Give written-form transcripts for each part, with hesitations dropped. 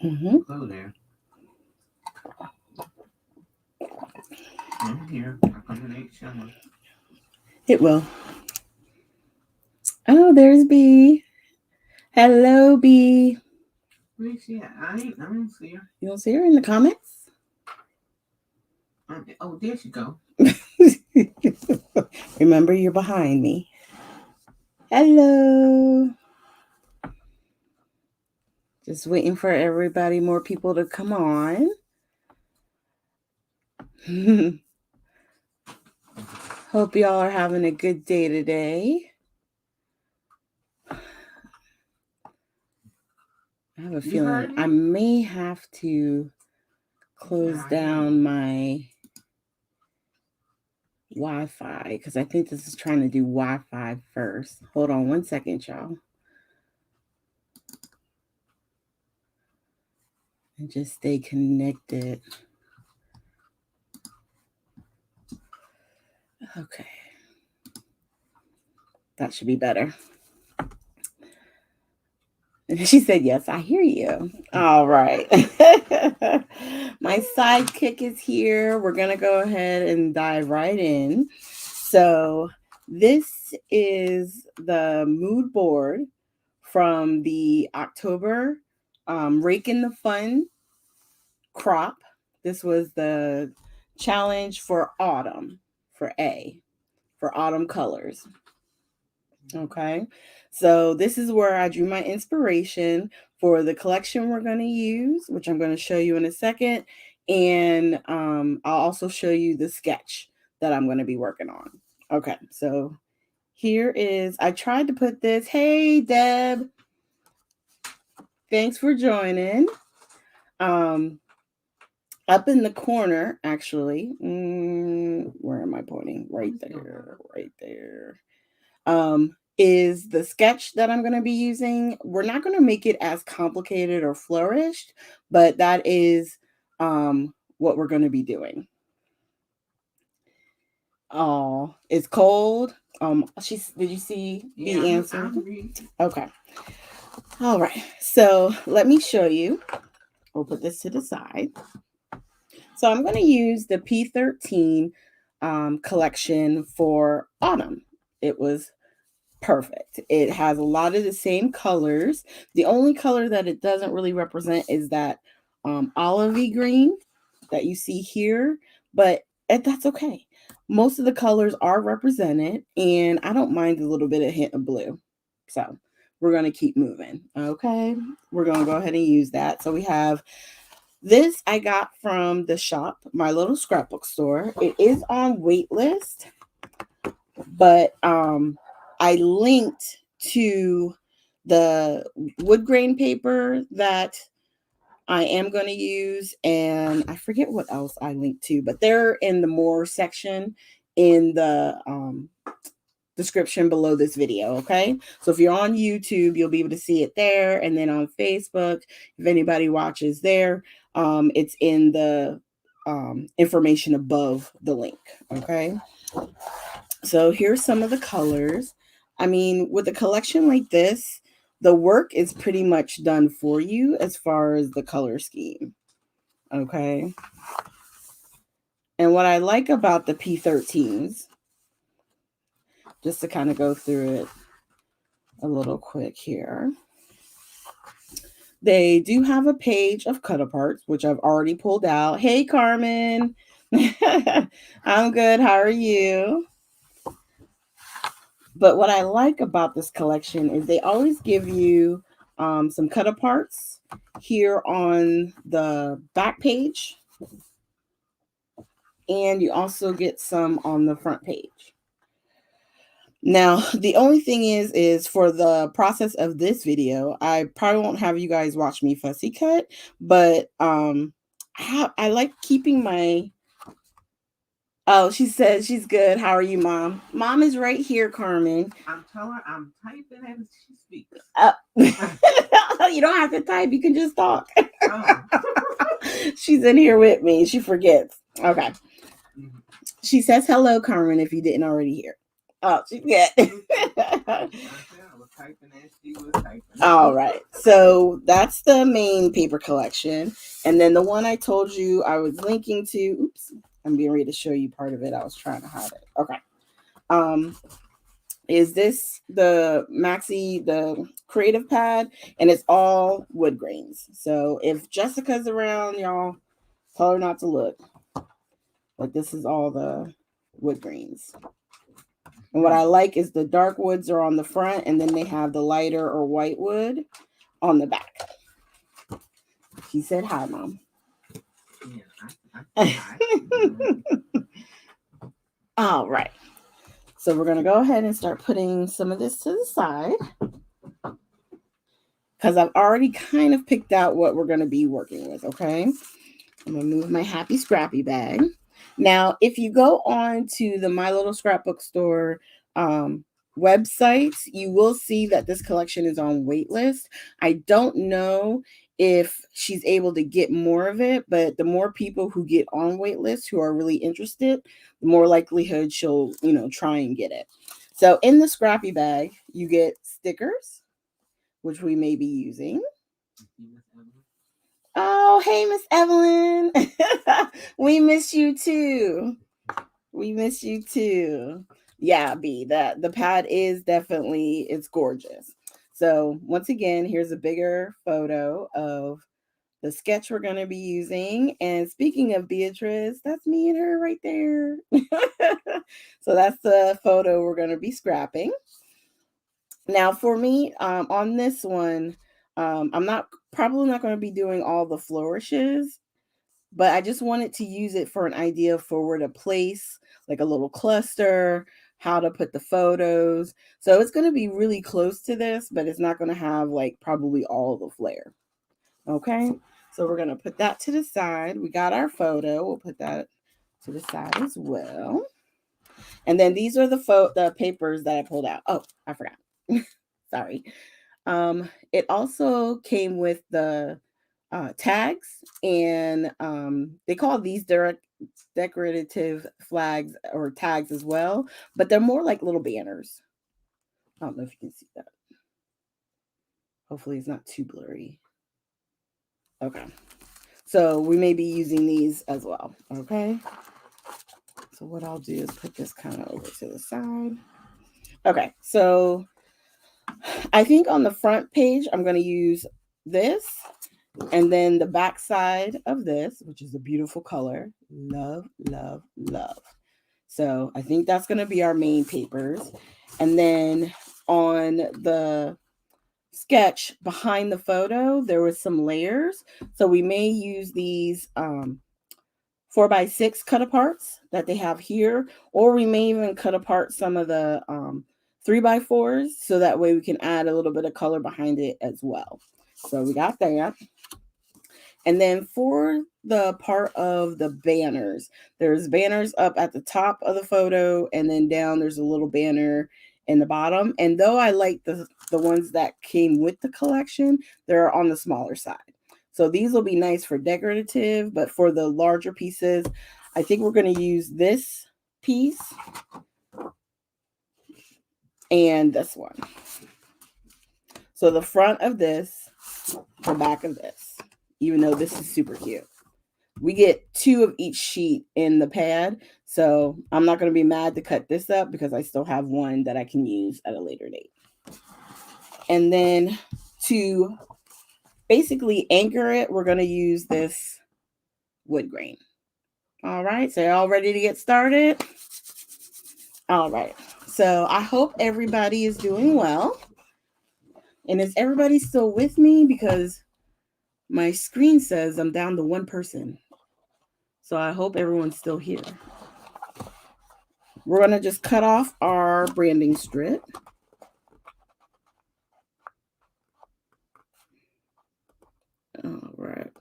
Go there. I'm here. I come in 8 summer. It will. Oh, there's B. Hello, B. Where is she at? I don't see her. You don't see her in the comments? Oh, there she go. Remember, you're behind me. Hello. Just waiting for everybody, more people to come on. Hope y'all are having a good day today. I have a feeling I may have to close down my Wi-Fi because I think this is trying to do Wi-Fi first. Hold on one second, y'all. And just stay connected. Okay. That should be better. She said, yes, I hear you. All right. My sidekick is here. We're going to go ahead and dive right in. So, this is the mood board from the October Rake in the Fun crop. This was the challenge for autumn, for A, for autumn colors. Okay. So this is where I drew my inspiration for the collection we're going to use, which I'm going to show you in a second. And I'll also show you the sketch that I'm going to be working on. Okay. So here is, I tried to put this. Hey, Deb. Thanks for joining. Up in the corner, actually. Where am I pointing? Right there. Right there. Is the sketch that I'm going to be using. We're not going to make it as complicated or flourished, but that is what we're going to be doing. Oh, it's cold. Did you see the answer? Okay. All right. So let me show you. We'll put this to the side. So I'm going to use the P13 collection for autumn. It was perfect. It has a lot of the same colors. The only color that it doesn't really represent is that olivey green that you see here, but that's okay. Most of the colors are represented, and I don't mind a little bit of hint of blue. So we're going to keep moving. Okay. We're going to go ahead and use that. So we have this I got from the shop, my little scrapbook store. It is on waitlist, but I linked to the wood grain paper that I am going to use, and I forget what else I linked to, but they're in the more section in the description below this video. Okay, so if you're on YouTube, you'll be able to see it there, and then on Facebook, if anybody watches there, it's in the information above the link. Okay, so here's some of the colors. I mean, with a collection like this, the work is pretty much done for you as far as the color scheme. Okay. And what I like about the P13s, just to kind of go through it a little quick here, they do have a page of cut aparts, which I've already pulled out. Hey, Carmen. I'm good. How are you? But what I like about this collection is they always give you some cut aparts here on the back page. And you also get some on the front page. Now, the only thing is for the process of this video, I probably won't have you guys watch me fussy cut, but I like keeping my... Oh, she said she's good. How are you, Mom? Mom is right here, Carmen. I'm telling her I'm typing as she speaks. You don't have to type. You can just talk. Oh. She's in here with me. She forgets. Okay. She says hello, Carmen, if you didn't already hear. Oh, she's good. typing as she was typing. All right. So that's the main paper collection. And then the one I told you I was linking to, oops, I'm being ready to show you part of it. I was trying to hide it. Okay. Is this the Maxi, the creative pad, and it's all wood grains. So if Jessica's around, y'all tell her not to look. But this is all the wood grains. And what I like is the dark woods are on the front, and then they have the lighter or white wood on the back. She said hi, Mom. Yeah, All right. So we're going to go ahead and start putting some of this to the side, because I've already kind of picked out what we're going to be working with, okay? I'm going to move my Happy Scrappy bag. Now, if you go on to the My Little Scrapbook Store websites, you will see that this collection is on waitlist. I don't know if she's able to get more of it, but the more people who get on waitlist who are really interested, the more likelihood she'll, try and get it. So in the Scrappy bag, you get stickers, which we may be using. Oh, hey, Miss Evelyn. We miss you too. We miss you too. Yeah, B, the pad is definitely, it's gorgeous. So once again, here's a bigger photo of the sketch we're going to be using. And speaking of Beatrice, that's me and her right there. So that's the photo we're going to be scrapping. Now for me, on this one, I'm probably not going to be doing all the flourishes, but I just wanted to use it for an idea for where to place like a little cluster, how to put the photos. So it's going to be really close to this, but it's not going to have like probably all the flair. Okay. So we're going to put that to the side. We got our photo. We'll put that to the side as well. And then these are the papers that I pulled out. Oh, I forgot. Sorry. It also came with the tags, and they call these decorative flags or tags as well, but they're more like little banners. I don't know if you can see that. Hopefully it's not too blurry. Okay. So we may be using these as well. Okay. So what I'll do is put this kind of over to the side. Okay. So I think on the front page, I'm going to use this. And then the back side of this, which is a beautiful color. Love, love, love. So I think that's going to be our main papers. And then on the sketch behind the photo, there was some layers. So we may use these 4x6 cut aparts that they have here, or we may even cut apart some of the 3x4s, so that way we can add a little bit of color behind it as well. So we got that. And then for the part of the banners, there's banners up at the top of the photo, and then down there's a little banner in the bottom. And though I like the ones that came with the collection, they're on the smaller side. So these will be nice for decorative, but for the larger pieces, I think we're going to use this piece and this one. So the front of this, the back of this, even though this is super cute. We get 2 of each sheet in the pad, so I'm not going to be mad to cut this up because I still have one that I can use at a later date. And then to basically anchor it, we're going to use this wood grain. All right, so y'all ready to get started? All right, so I hope everybody is doing well. And is everybody still with me? Because my screen says I'm down to 1 person. So I hope everyone's still here. We're going to just cut off our branding strip. All right.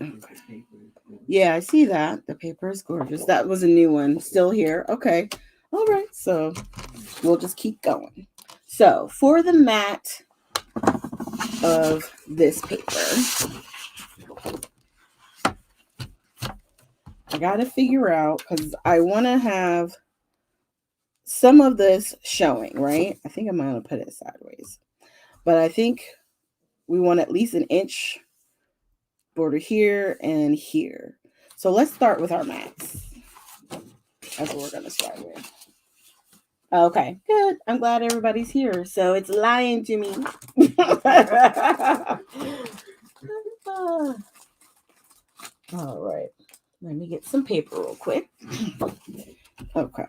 Okay. Yeah, I see that. The paper is gorgeous. That was a new one. Still here. Okay. All right. So we'll just keep going. So for the mat of this paper, I got to figure out, because I want to have some of this showing, right? I think I'm going to put it sideways. But I think we want at least an inch border here and here. So let's start with our mats. That's what we're going to start with. Okay, good. I'm glad everybody's here. So it's lying to me. All right. Let me get some paper real quick. Okay.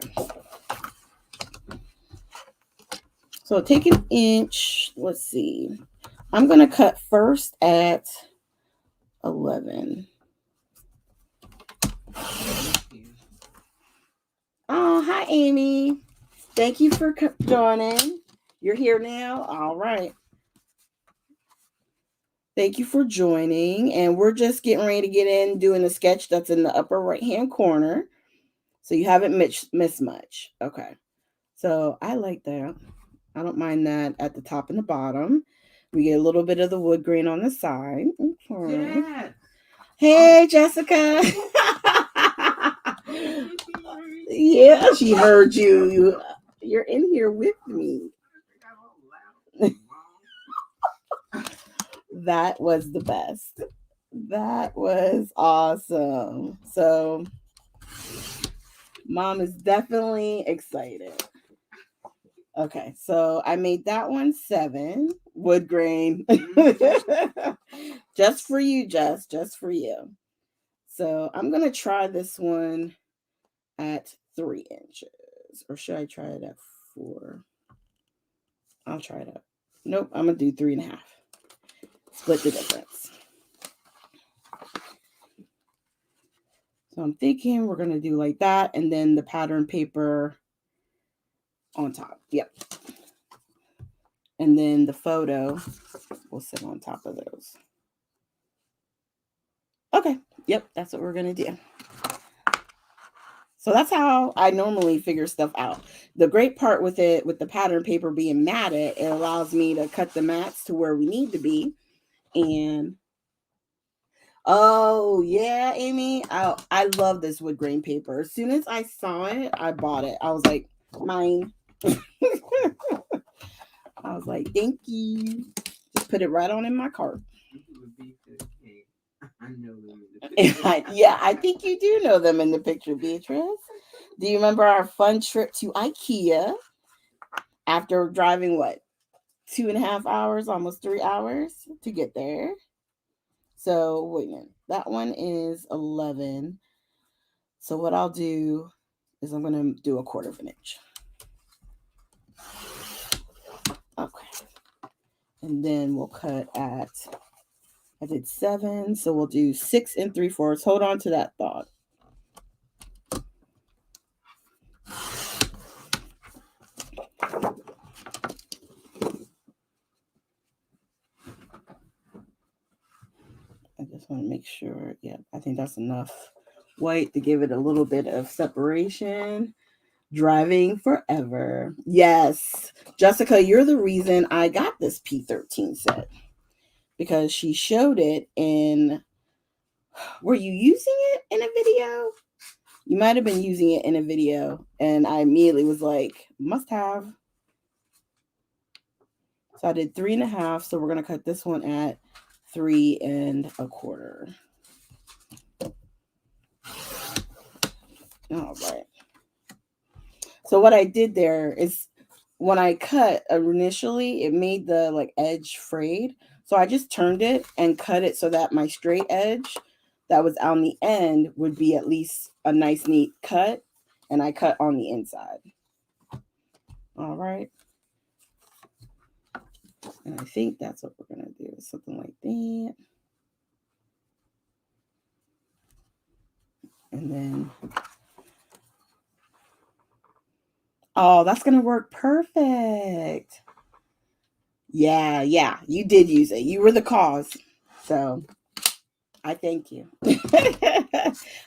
So take an inch. Let's see. I'm going to cut first at 11. Oh, hi, Amy. Thank you for joining. You're here now? All right. Thank you for joining. And we're just getting ready to get in doing the sketch that's in the upper right-hand corner. So you haven't missed much. Okay. So I like that. I don't mind that at the top and the bottom. We get a little bit of the wood grain on the side. Okay. Yes. Hey, Jessica. Yeah, she heard you. You're in here with me. That was the best. That was awesome. So, Mom is definitely excited. Okay, so I made that one 7 wood grain. Just for you, Jess. Just for you. So I'm going to try this one at 3 inches. Or should I try it at 4? I'll try it out. Nope, I'm going to do 3.5. Split the difference. So I'm thinking we're going to do like that. And then the pattern paper on top. Yep. And then the photo will sit on top of those. Okay. Yep. That's what we're going to do. So that's how I normally figure stuff out. The great part with it, with the pattern paper being matted, it allows me to cut the mats to where we need to be. And oh yeah, Amy, I love this wood grain paper. As soon as I saw it, I bought it. I was like, mine. I was like, thank you. Just put it right on in my cart. I know them in the picture. Yeah, I think you do know them in the picture, Beatrice. Do you remember our fun trip to IKEA after driving what? 2.5 hours, almost 3 hours to get there. So wait a minute. That one is 11. So what I'll do is I'm going to do 1/4 inch. Okay. And then we'll cut at, I did 7. So we'll do 6 3/4. Hold on to that thought. I just want to make sure. Yeah, I think that's enough white to give it a little bit of separation. Driving forever. Yes. Jessica, you're the reason I got this P13 set. Because she showed it in, were you using it in a video? You might have been using it in a video. And I immediately was like, must have. So I did 3.5. So we're going to cut this one at 3 1/4. All right. So what I did there is when I cut initially, it made the like edge frayed. So I just turned it and cut it so that my straight edge that was on the end would be at least a nice neat cut. And I cut on the inside. All right. And I think that's what we're going to do. Something like that. And then, oh, that's going to work perfect. Yeah, you did use it. You were the cause. So I thank you.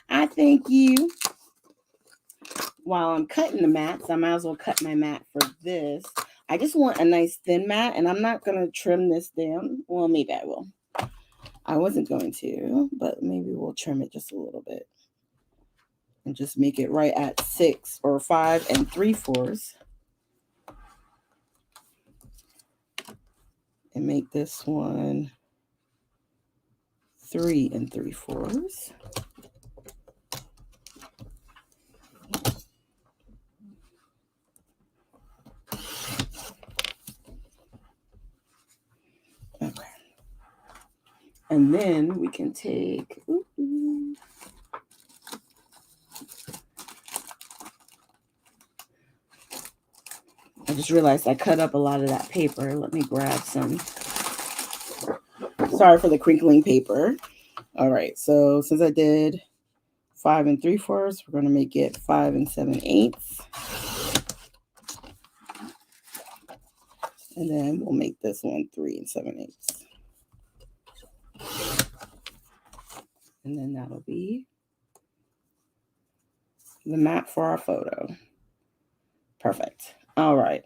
I thank you. While I'm cutting the mats, I might as well cut my mat for this. I just want a nice thin mat, and I'm not going to trim this down. Well, maybe I will. I wasn't going to, but maybe we'll trim it just a little bit. and just make it right at 6 or 5 3/4. And make this one 3 3/4. Okay. And then we can take, I just realized I cut up a lot of that paper. Let me grab some. Sorry for the crinkling paper. All right, so since I did 5 3/4, we're going to make it 5 7/8. And then we'll make this one 3 7/8. And then that'll be the map for our photo. Perfect. All right.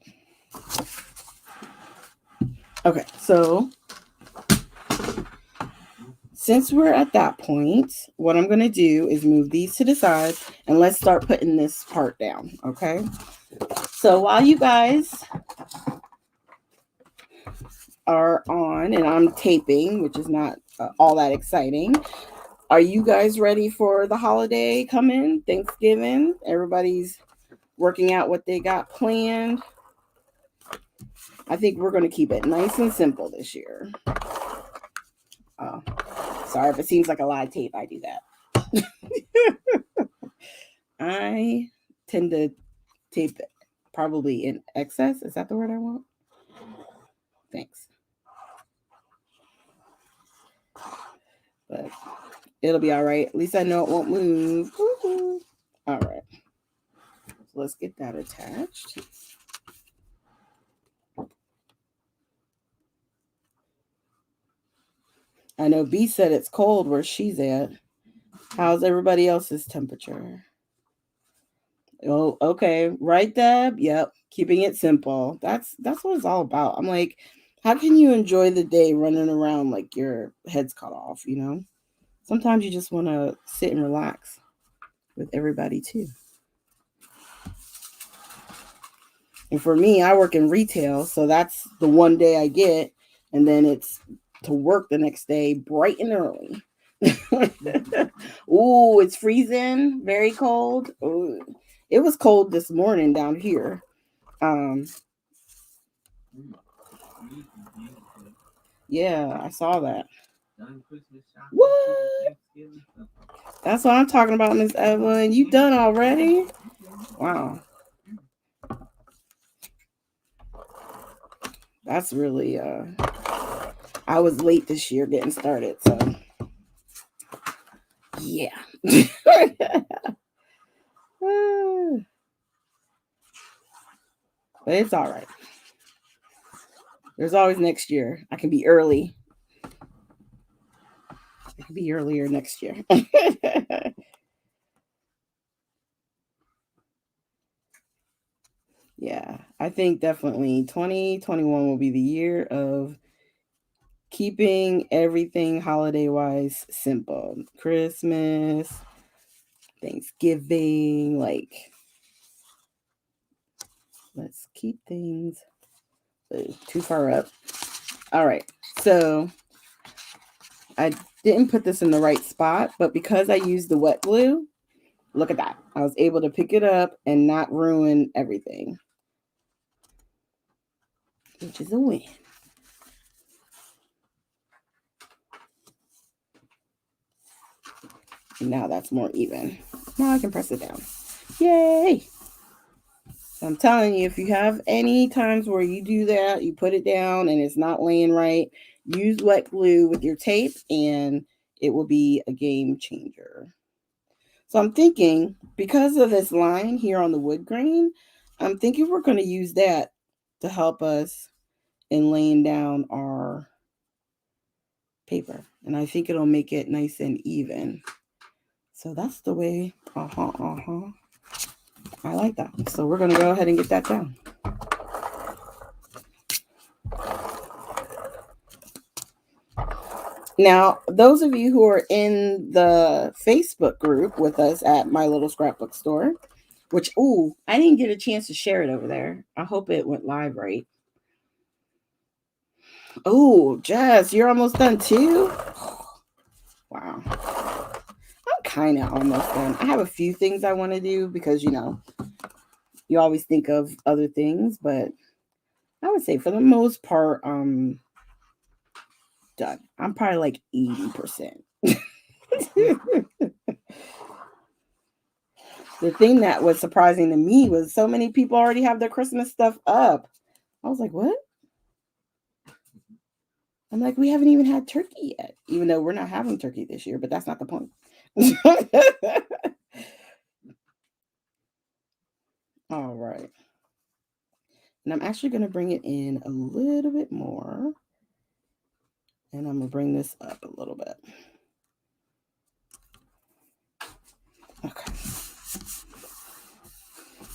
Okay, so since we're at that point, what I'm going to do is move these to the side and let's start putting this part down, okay? So while you guys are on and I'm taping, which is not all that exciting, are you guys ready for the holiday coming? Thanksgiving? Everybody's working out what they got planned. I think we're going to keep it nice and simple this year. Oh, sorry if it seems like a lot of tape. I do that. I tend to tape it probably in excess. Is that the word I want? Thanks. But it'll be all right. At least I know it won't move. Woo-hoo. All right. So let's get that attached. I know B said it's cold where she's at. How's everybody else's temperature? Oh, okay. Right, Deb? Yep. Keeping it simple. That's what it's all about. I'm like, how can you enjoy the day running around like your head's cut off, you know? Sometimes you just want to sit and relax with everybody too. And for me, I work in retail, so that's the one day I get, and then it's to work the next day bright and early. Ooh, it's freezing, very cold. Ooh. It was cold this morning down here. Yeah, I saw that. What? That's what I'm talking about, Miss Evelyn. You done already? Wow. That's really I was late this year getting started, so yeah. But it's all right. There's always next year. I can be early. I can be earlier next year. Yeah, I think definitely 2021 will be the year of keeping everything holiday-wise simple. Christmas, Thanksgiving, like, let's keep things too far up. All right, so I didn't put this in the right spot, but because I used the wet glue, look at that. I was able to pick it up and not ruin everything, which is a win. Now that's more even. Now I can press it down. Yay! So I'm telling you, if you have any times where you do that, you put it down and it's not laying right, use wet glue with your tape and it will be a game changer. So I'm thinking, because of this line here on the wood grain, I'm thinking we're going to use that to help us in laying down our paper. And I think it'll make it nice and even. So that's the way. I like that. So we're going to go ahead and get that down. Now, those of you who are in the Facebook group with us at My Little Scrapbook Store, which, ooh, I didn't get a chance to share it over there. I hope it went live right. Oh, Jess, you're almost done too? Wow. I'm kind of almost done. I have a few things I want to do because, you always think of other things, but I would say for the most part, done. I'm probably like 80%. The thing that was surprising to me was so many people already have their Christmas stuff up. I was like, what? I'm like, we haven't even had turkey yet, even though we're not having turkey this year, but that's not the point. All right. And I'm actually going to bring it in a little bit more. And I'm going to bring this up a little bit. Okay.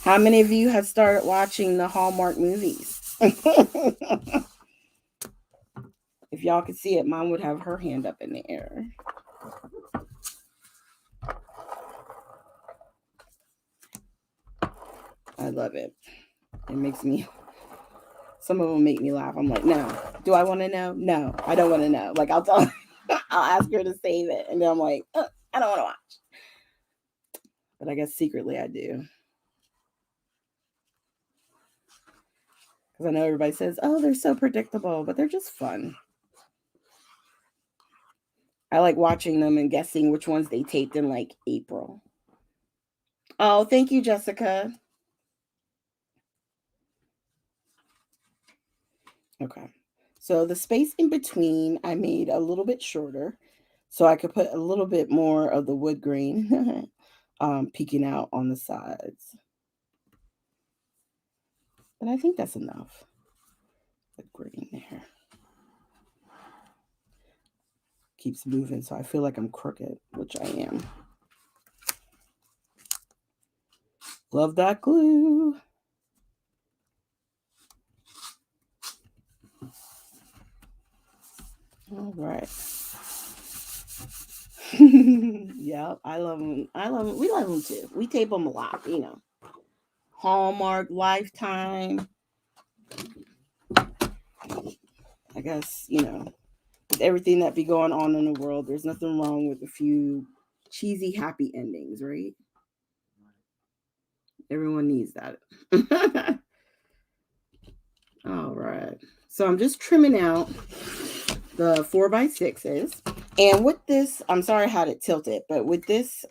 How many of you have started watching the Hallmark movies? If y'all could see it, Mom would have her hand up in the air. I love it. It makes me, some of them make me laugh. I'm like, no. Do I want to know? No, I don't want to know. Like, I'll tell, I'll ask her to save it. And then I'm like, I don't want to watch. But I guess secretly I do. Because I know everybody says, oh, they're so predictable, but they're just fun. I like watching them and guessing which ones they taped in like April. Oh, thank you, Jessica. Okay. So the space in between, I made a little bit shorter so I could put a little bit more of the wood grain peeking out on the sides. But I think that's enough. The grain there. Keeps moving, so I feel like I'm crooked, which I am. Love that glue. All right. Yeah, I love them. I love them. We love them too. We tape them a lot, Hallmark, Lifetime. I guess, with everything that be going on in the world, there's nothing wrong with a few cheesy, happy endings, right? Everyone needs that. All right. So I'm just trimming out the 4x6s. And with this, I'm sorry I had it tilted, but with this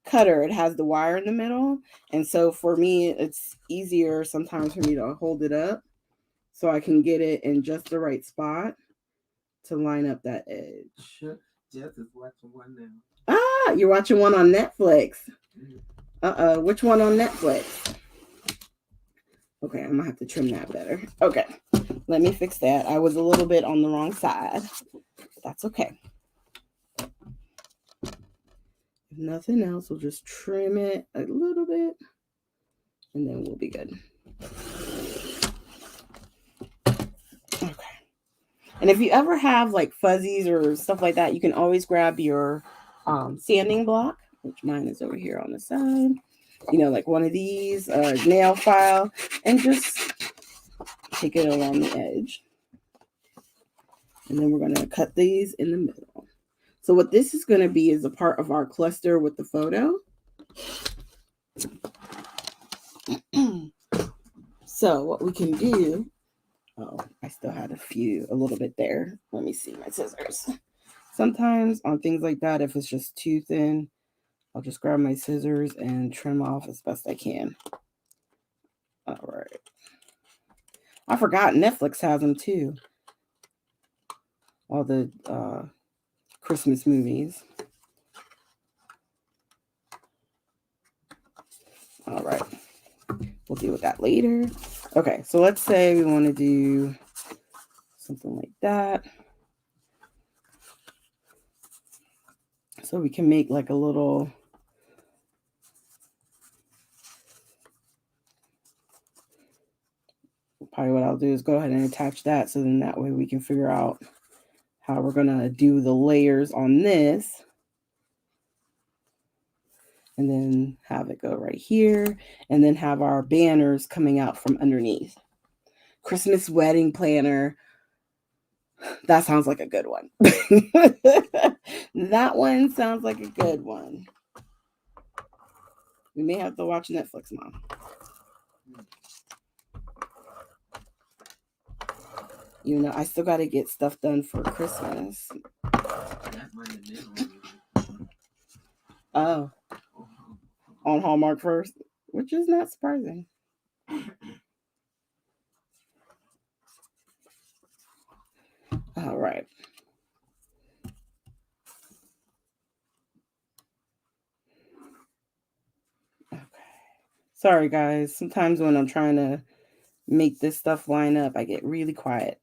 cutter, it has the wire in the middle. And so for me, it's easier sometimes for me to hold it up so I can get it in just the right spot to line up that edge. Jess is watching one now. Ah, you're watching one on Netflix. Which one on Netflix? Okay, I'm gonna have to trim that better. Okay, let me fix that. I was a little bit on the wrong side. That's okay. If nothing else, we'll just trim it a little bit and then we'll be good. Okay. And if you ever have like fuzzies or stuff like that, you can always grab your sanding block, which mine is over here on the side. Like one of these, nail file, and just take it along the edge. And then we're going to cut these in the middle. So what this is going to be is a part of our cluster with the photo. So what we can do, I still had a little bit there. Let me see my scissors. Sometimes on things like that, if it's just too thin, I'll just grab my scissors and trim off as best I can. All right. I forgot Netflix has them too. All the Christmas movies. All right. We'll deal with that later. Okay, so let's say we want to do something like that. So we can make like a little... Probably what I'll do is go ahead and attach that so then that way we can figure out how we're going to do the layers on this. And then have it go right here. And then have our banners coming out from underneath. Christmas wedding planner. That sounds like a good one. That one sounds like a good one. We may have to watch Netflix, Mom. You know, I still got to get stuff done for Christmas. Oh. On Hallmark first, which is not surprising. All right. Okay. Sorry, guys. Sometimes when I'm trying to make this stuff line up, I get really quiet.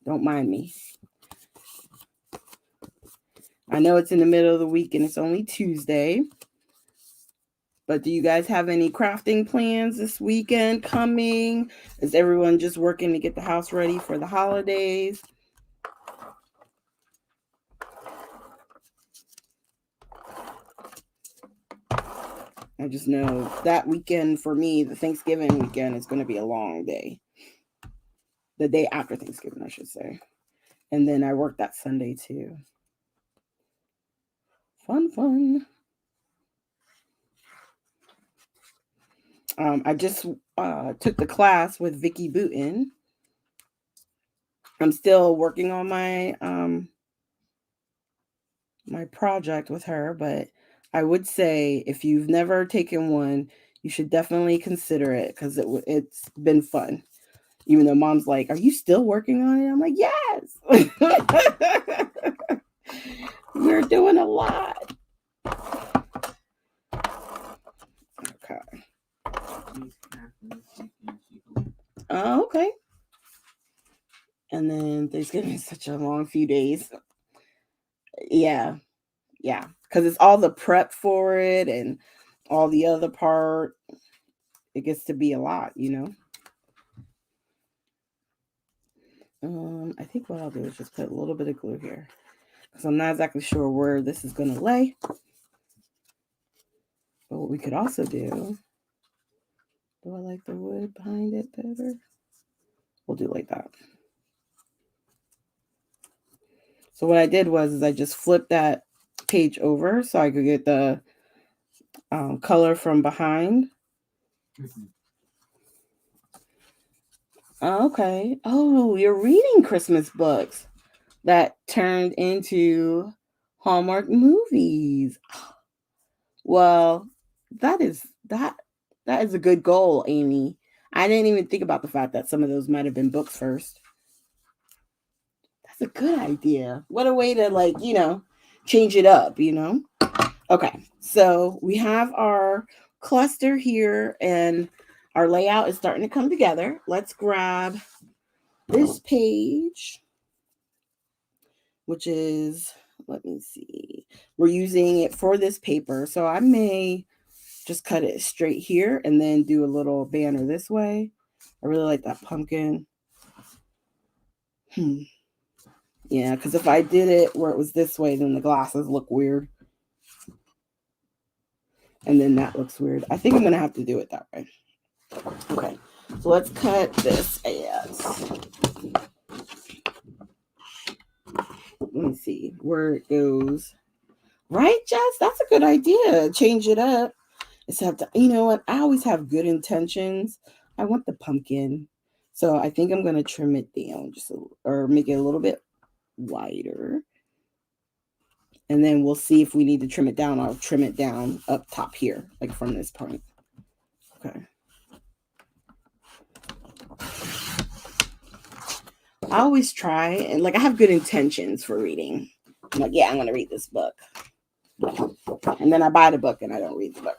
Don't mind me. I know it's in the middle of the week and it's only Tuesday. But do you guys have any crafting plans this weekend coming? Is everyone just working to get the house ready for the holidays? I just know that weekend for me, the Thanksgiving weekend, is going to be a long day. The day after Thanksgiving, I should say. And then I work that Sunday too. Fun. I just took the class with Vicky Booten. I'm still working on my my project with her, but I would say if you've never taken one, you should definitely consider it because it's been fun. Even though Mom's like, "Are you still working on it?" I'm like, "Yes." We're doing a lot. Okay. Oh, okay. And then Thanksgiving is such a long few days. Yeah. Because it's all the prep for it and all the other part. It gets to be a lot, you know. I think what I'll do is just put a little bit of glue here because I'm not exactly sure where this is going to lay. But what we could also do I like the wood behind it better? We'll do like that. So what I did was I just flipped that page over so I could get the color from behind. Okay. Oh, you're reading Christmas books that turned into Hallmark movies. Well, that is a good goal, Amy. I didn't even think about the fact that some of those might have been books first. That's a good idea. What a way to change it up, Okay, so we have our cluster here and our layout is starting to come together. Let's grab this page, which is, let me see, we're using it for this paper. So I may just cut it straight here and then do a little banner this way. I really like that pumpkin. Yeah, because if I did it where it was this way, then the glasses look weird. And then that looks weird. I think I'm going to have to do it that way. Okay, so let's cut this as. Let me see where it goes. Right, Jess? That's a good idea. Change it up. Except, you know what? I always have good intentions. I want the pumpkin. So I think I'm going to trim it down or make it a little bit wider. And then we'll see if we need to trim it down. I'll trim it down up top here, like from this point. Okay. I always try, and I have good intentions for reading. I'm like, yeah, I'm going to read this book. And then I buy the book and I don't read the book.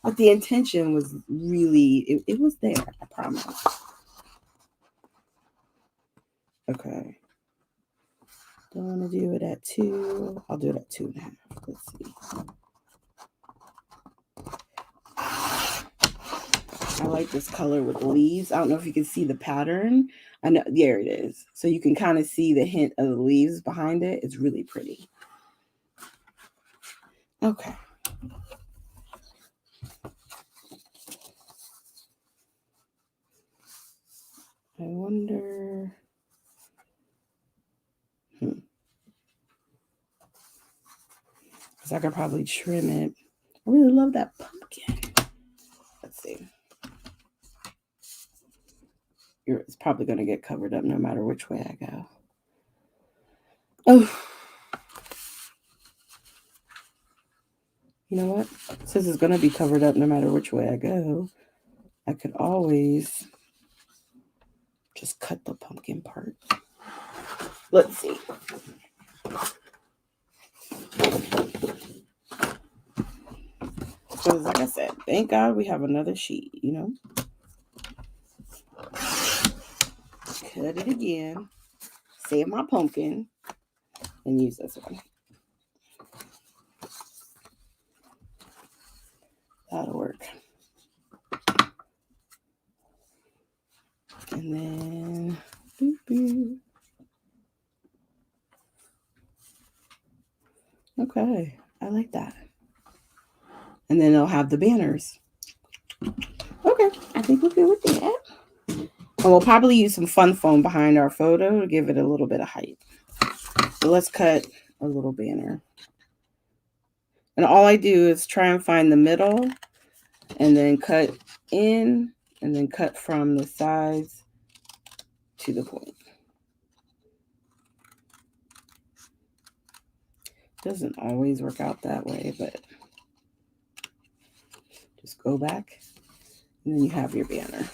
But the intention was really, it was there, I promise. Okay. Don't want to do it at 2. I'll do it at 2.5. Let's see. I like this color with the leaves. I don't know if you can see the pattern. I know, there it is. So you can kind of see the hint of the leaves behind it. It's really pretty. Okay. I wonder. Because I could probably trim it. I really love that pumpkin. Let's see. It's probably going to get covered up no matter which way I go. Oh. You know what? Since it's going to be covered up no matter which way I go, I could always just cut the pumpkin part. Let's see. Because like I said, thank God we have another sheet, you know. Cut it again. Save my pumpkin. And use this one. That'll work. And then... Boop, boop. Okay, I like that. And then they'll have the banners. Okay, I think we're good with that. And we'll probably use some fun foam behind our photo to give it a little bit of height. So let's cut a little banner. And all I do is try and find the middle and then cut in and then cut from the sides to the point. Doesn't always work out that way, but just go back and then you have your banner.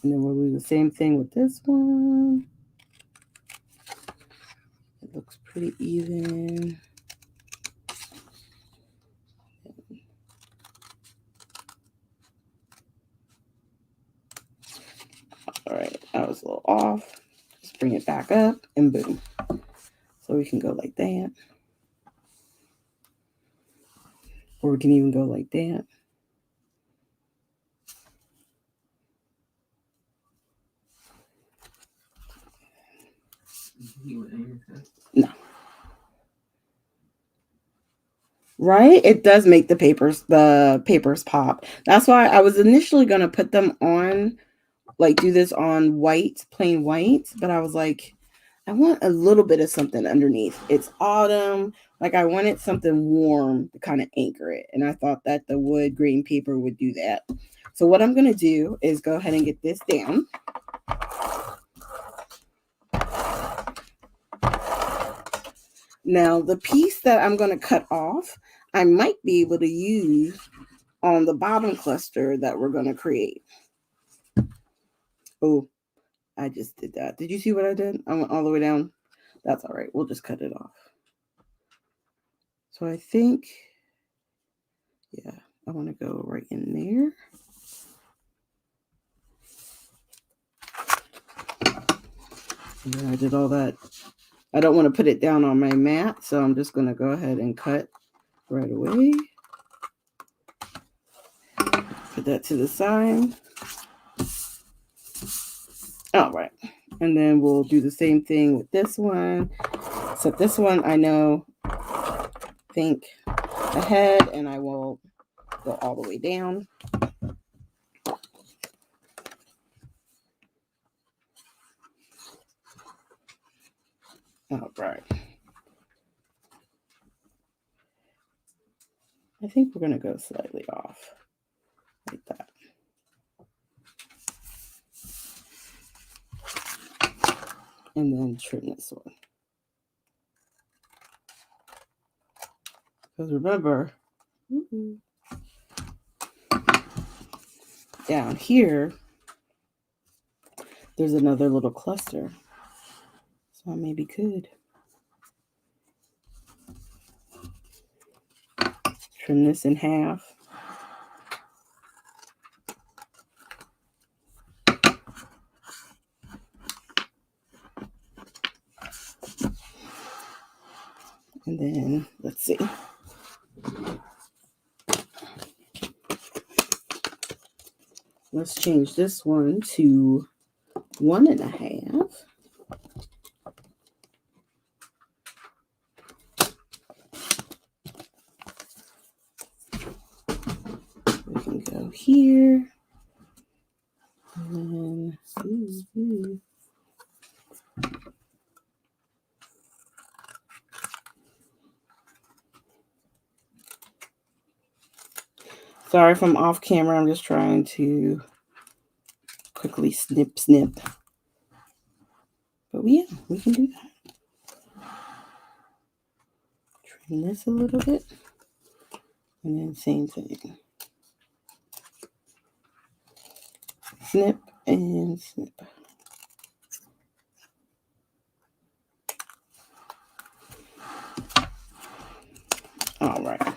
And then we'll do the same thing with this one. It looks pretty even. All right, that was a little off. Just bring it back up and boom. So we can go like that. Or we can even go like that. No. Right? It does make the papers pop. That's why I was initially going to put them on, like do this on white, plain white. But I was like, I want a little bit of something underneath. It's autumn. Like I wanted something warm to kind of anchor it. And I thought that the wood grain paper would do that. So what I'm going to do is go ahead and get this down. Now, the piece that I'm going to cut off, I might be able to use on the bottom cluster that we're going to create. Oh, I just did that. Did you see what I did? I went all the way down. That's all right. We'll just cut it off. So I think, yeah, I want to go right in there. And then I did all that. I don't want to put it down on my mat, so I'm just going to go ahead and cut right away. Put that to the side. All right. And then we'll do the same thing with this one. Except this one, I know, think ahead, and I will go all the way down. All right. I think we're going to go slightly off like that. And then trim this one. Because remember, down here, there's another little cluster. So I maybe could trim this in half. And then, let's see. Let's change this one to 1.5. We can go here. And then, sorry if I'm off camera. I'm just trying to quickly snip. But yeah, we can do that. Trim this a little bit. And then same thing. Snip and snip. All right.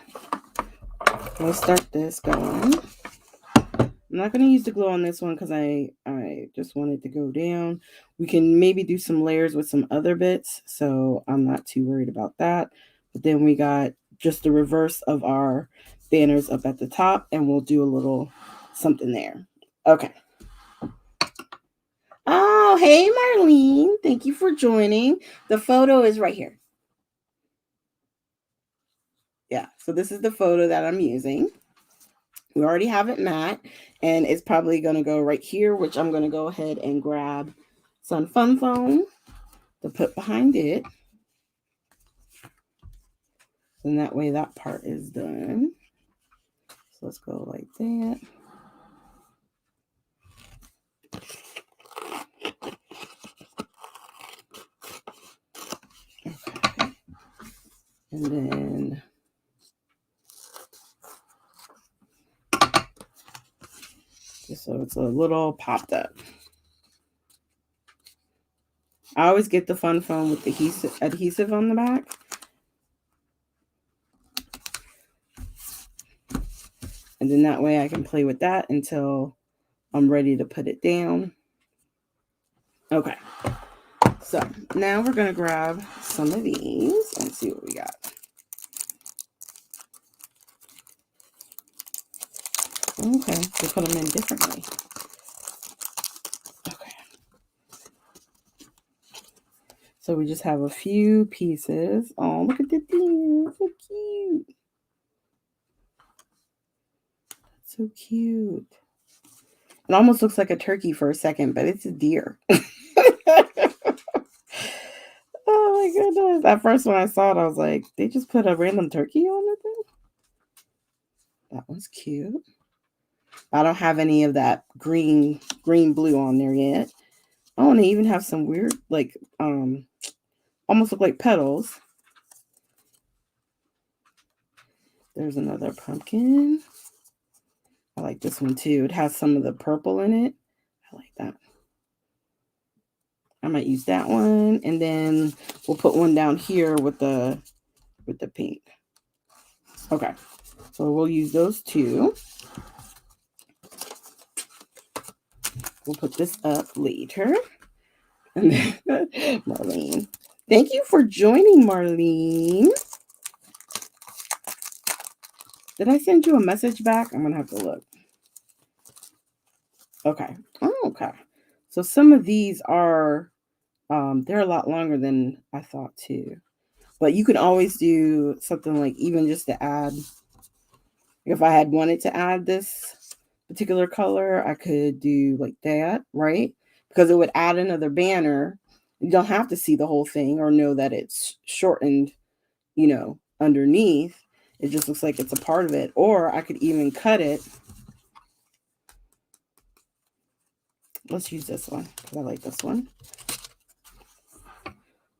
Let's start this going. I'm not going to use the glue on this one because I just want it to go down. We can maybe do some layers with some other bits, so I'm not too worried about that. But then we got just the reverse of our banners up at the top, and we'll do a little something there. Okay. Oh, hey, Marlene. Thank you for joining. The photo is right here. Yeah, so this is the photo that I'm using. We already have it matte, and it's probably going to go right here, which I'm going to go ahead and grab some fun foam to put behind it. And that way that part is done. So let's go like that. Okay. And then just so it's a little popped up. I always get the fun foam with the adhesive on the back. And then that way I can play with that until I'm ready to put it down. Okay. So now we're going to grab some of these and see what we got. Okay, so put them in differently. Okay. So we just have a few pieces. Oh, look at the deer. So cute. So cute. It almost looks like a turkey for a second, but it's a deer. Oh my goodness. At first when I saw it, I was like, they just put a random turkey on it thing? That one's cute. I don't have any of that green blue on there yet. Oh, and they even have some weird, like, almost look like petals. There's another pumpkin. I like this one too. It has some of the purple in it. I like that. I might use that one, and then we'll put one down here with the pink. Okay, so we'll use those two. We'll put this up later. And then Marlene, thank you for joining, Marlene. Did I send you a message back? I'm gonna have to look. Okay. Oh, okay. So some of these are they're a lot longer than I thought too. But you can always do something like even just to add, if I had wanted to add this particular color, I could do like that, right? Because it would add another banner. You don't have to see the whole thing or know that it's shortened, underneath. It just looks like it's a part of it. Or I could even cut it. Let's use this one because I like this one.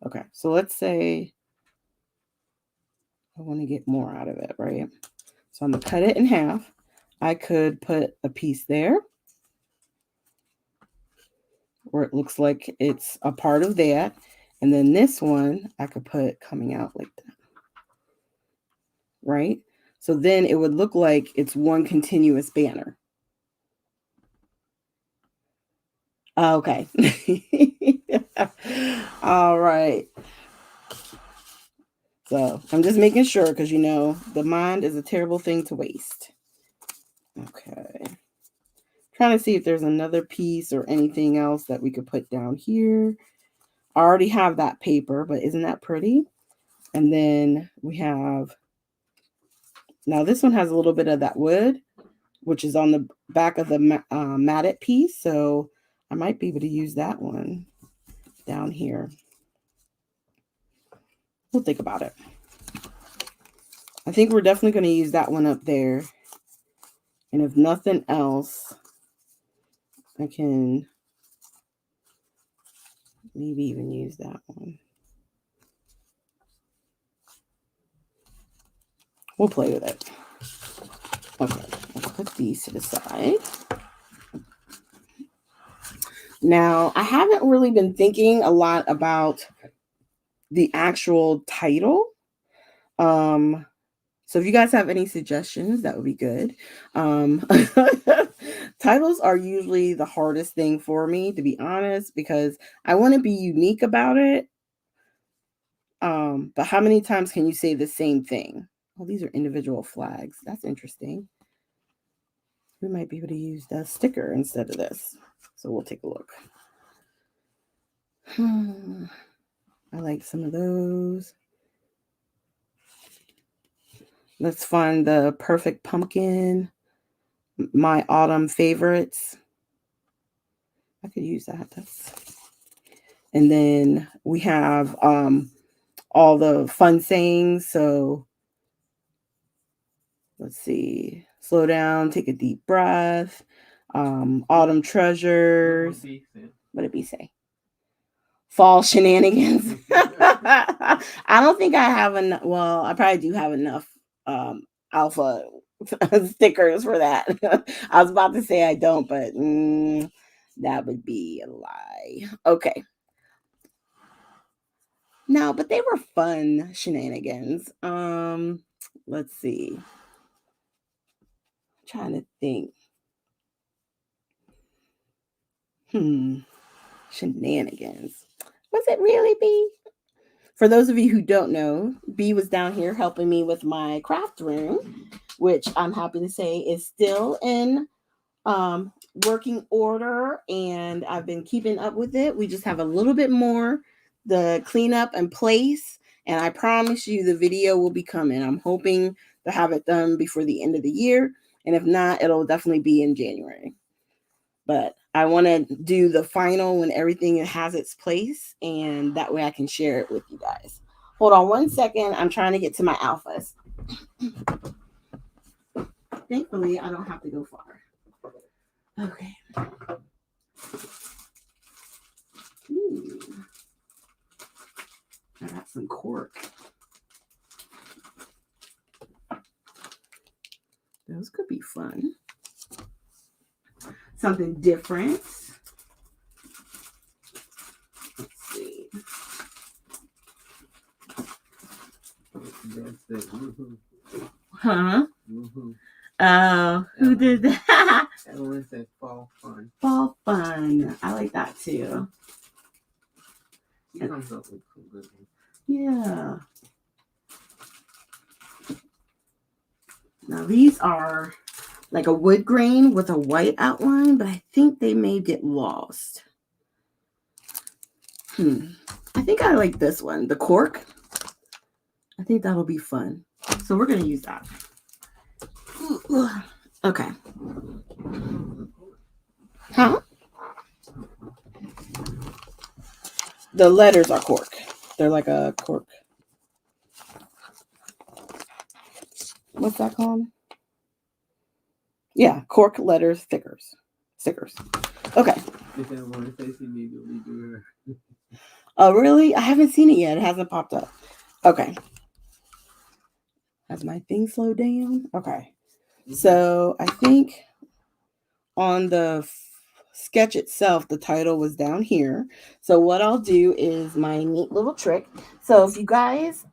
Okay, so let's say I want to get more out of it, right? So I'm going to cut it in half. I could put a piece there where it looks like it's a part of that. And then this one I could put coming out like that. Right? So then it would look like it's one continuous banner. Okay. All right. So I'm just making sure because, the mind is a terrible thing to waste. Okay. Trying to see if there's another piece or anything else that we could put down here. I already have that paper, but isn't that pretty? And then we have, now this one has a little bit of that wood, which is on the back of the matted piece. So I might be able to use that one down here. We'll think about it. I think we're definitely going to use that one up there. And if nothing else, I can maybe even use that one. We'll play with it. Okay, let's put these to the side. Now, I haven't really been thinking a lot about the actual title. So if you guys have any suggestions, that would be good. Titles are usually the hardest thing for me, to be honest, because I want to be unique about it. But how many times can you say the same thing? Oh, these are individual flags. That's interesting. We might be able to use the sticker instead of this. So we'll take a look. I like some of those. Let's find the perfect pumpkin. My autumn favorites. I could use that. And then we have all the fun sayings. So let's see. Slow down, take a deep breath. Autumn treasures. What did it say? Fall shenanigans. I don't think I have enough. Well, I probably do have enough alpha stickers for that. I was about to say I don't, but that would be a lie. Okay. No, but they were fun shenanigans. Let's see. I'm trying to think. Shenanigans. Was it really B? For those of you who don't know, B was down here helping me with my craft room, which I'm happy to say is still in working order, and I've been keeping up with it. We just have a little bit more the cleanup and place, and I promise you the video will be coming. I'm hoping to have it done before the end of the year, and if not, it'll definitely be in January. But I want to do the final when everything has its place, and that way I can share it with you guys. Hold on one second. I'm trying to get to my alphas. Thankfully, I don't have to go far. Okay. Ooh. I got some cork. Those could be fun. Something different. Let's see. Huh? Who did that? That one said fall fun. Fall fun. I like that too. He comes up with some good ones. Yeah. Now these are like a wood grain with a white outline, but I think they may get lost. I think I like this one, the cork. I think that'll be fun. So we're going to use that. Okay. Huh? The letters are cork. They're like a cork. What's that called? Yeah, cork letters stickers. Okay. Oh, really? I haven't seen it yet. It hasn't popped up. Okay. Has my thing slowed down? Okay. So I think on the sketch itself, the title was down here. So what I'll do is my neat little trick. So if you guys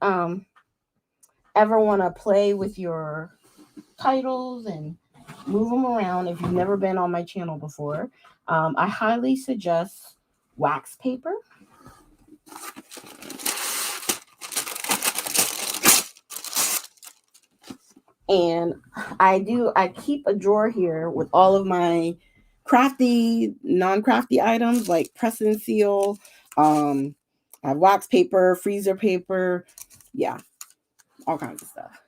ever want to play with your titles and move them around, if you've never been on my channel before, I highly suggest wax paper. And I keep a drawer here with all of my crafty, non-crafty items like press and seal. I have wax paper, freezer paper. Yeah, all kinds of stuff.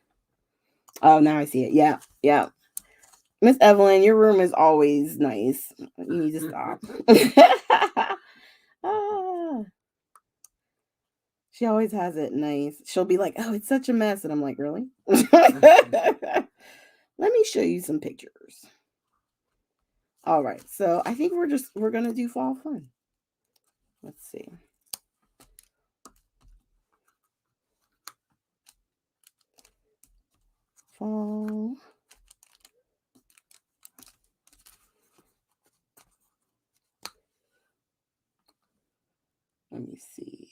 Oh, now I see it. Yeah, yeah. Miss Evelyn, your room is always nice. You need to stop. She always has it nice. She'll be like, "Oh, it's such a mess," and I'm like, "Really?" Let me show you some pictures. All right, so I think we're gonna do fall fun. Let's see. Fall. Let me see.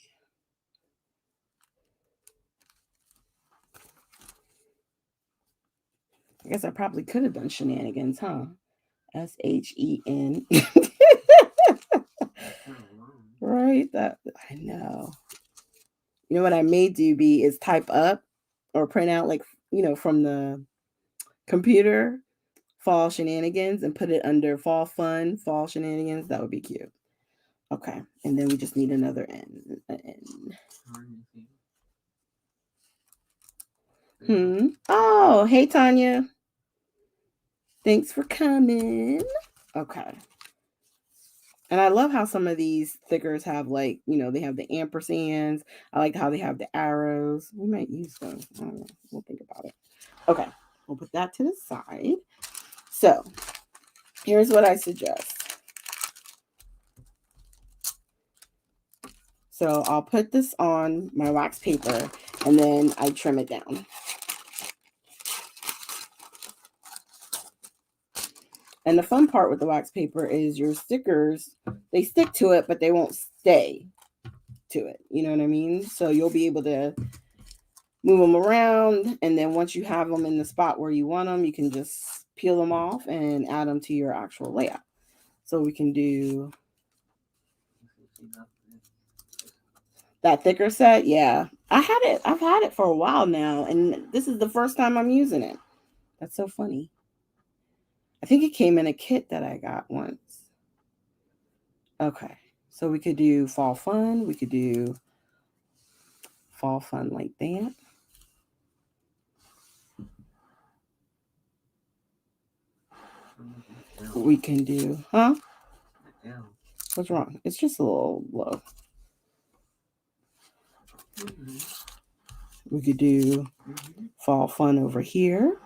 I guess I probably could have done shenanigans, huh? SHEN. Right? That I know. You know what I may do is type up or print out like, from the computer fall shenanigans and put it under fall fun, fall shenanigans. That would be cute. Okay. And then we just need another N. Oh, hey Tanya. Thanks for coming. Okay. And I love how some of these stickers have like, they have the ampersands. I like how they have the arrows. We might use those. I don't know. We'll think about it. Okay. We'll put that to the side. So here's what I suggest. So I'll put this on my wax paper and then I trim it down. And the fun part with the wax paper is your stickers, they stick to it, but they won't stay to it. You know what I mean? So you'll be able to move them around. And then once you have them in the spot where you want them, you can just peel them off and add them to your actual layout. So we can do that thicker set. Yeah, I've had it for a while now. And this is the first time I'm using it. That's so funny. I think it came in a kit that I got once. Okay. So we could do fall fun. We could do fall fun like that. We can do, huh? What's wrong? It's just a little low. We could do fall fun over here.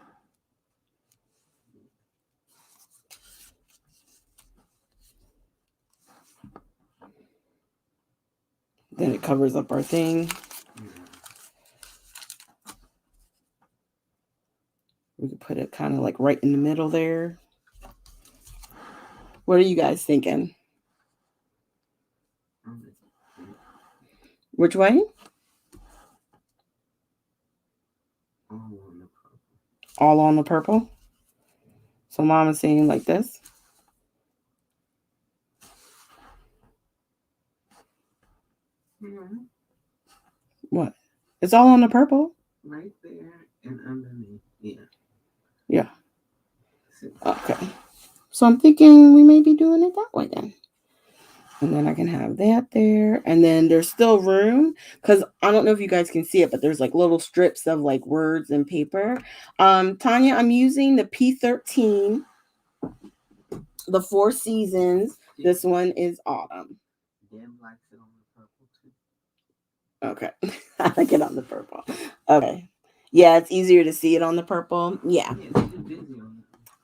Then it covers up our thing. We could put it kind of like right in the middle there. What are you guys thinking? Which way? All on the purple. So Mom is saying like this. What? It's all on the purple. Right there and underneath. Yeah. Yeah. Okay. So I'm thinking we may be doing it that way then. And then I can have that there. And then there's still room because I don't know if you guys can see it, but there's like little strips of like words and paper. Tanya, I'm using the P13, the 4 seasons. This one is autumn. Dan likes it on the purple too. Okay. I like it on the purple. Okay. Yeah, it's easier to see it on the purple. Yeah.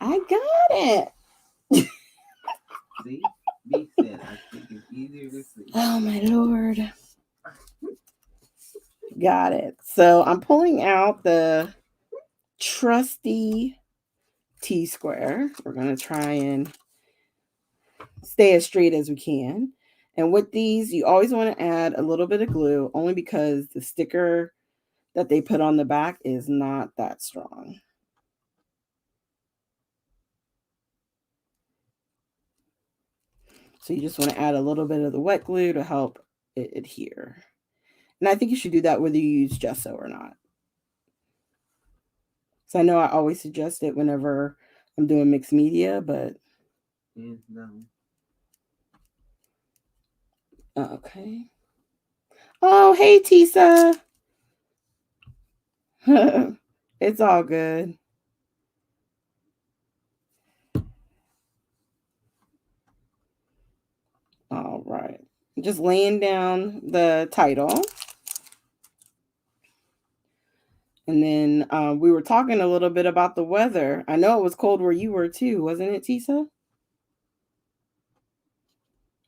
I got it. See? B said, I think it's easier to see. Oh my Lord. Got it. So I'm pulling out the trusty T-square. We're going to try and stay as straight as we can. And with these, you always want to add a little bit of glue only because the sticker that they put on the back is not that strong. So you just want to add a little bit of the wet glue to help it adhere. And I think you should do that whether you use gesso or not. So I know I always suggest it whenever I'm doing mixed media, but No. Okay. Oh, hey, Tisa. It's all good. All right. Just laying down the title. And then we were talking a little bit about the weather. I know it was cold where you were too, wasn't it, Tisa?